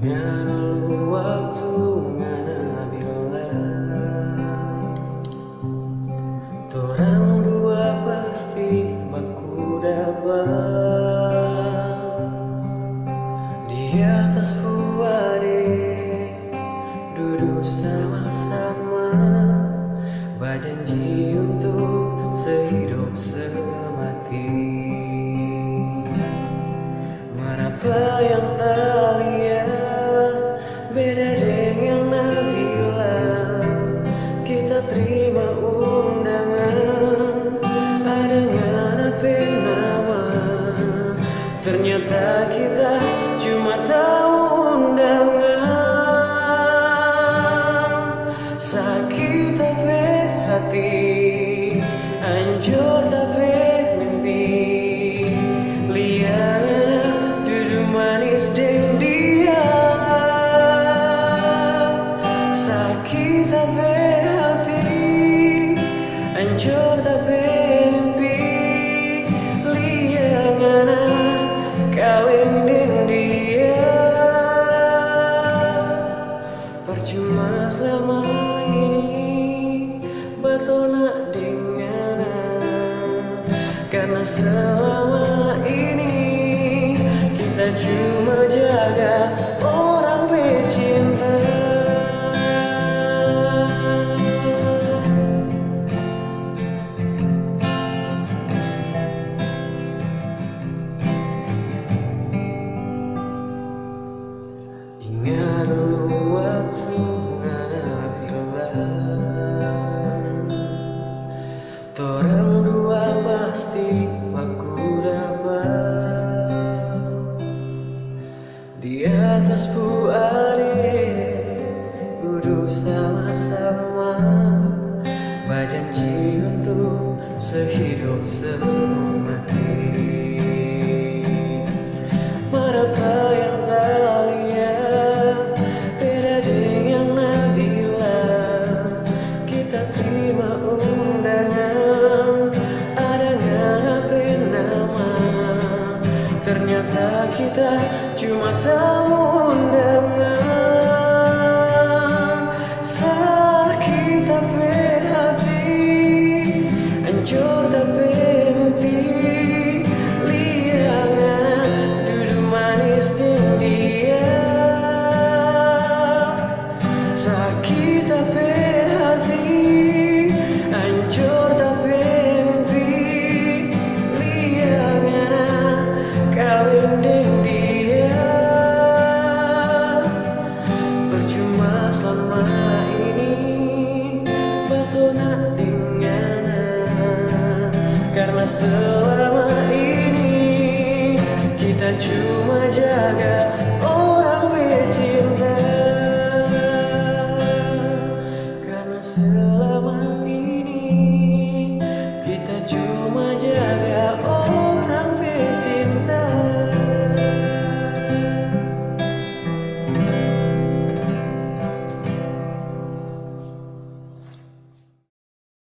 Ingat dulu waktu ngana bilang torang dua pasti baku dapat di atas buade, duduk sama-sama, berjanji untuk sehidup semati. Apa yang tak lihat beda dengan bilang kita terima undangan dengan apa nama, ternyata kita cuma tahu undangan. Sakit tapi hati, hancur tapi mimpi, lihat duduk manis dengan dia. Sakit tapi hati, hancur tapi mimpi, lihat kawin dengan dia. Percuma selama ini bertolak dengan, karena selama ini kita cuma jaga orang pecinta. Ingat dulu waktu ngana bilang torang dua pasti baku dapat di atas buade, duduk sama-sama, berjanji untuk sehidup semati.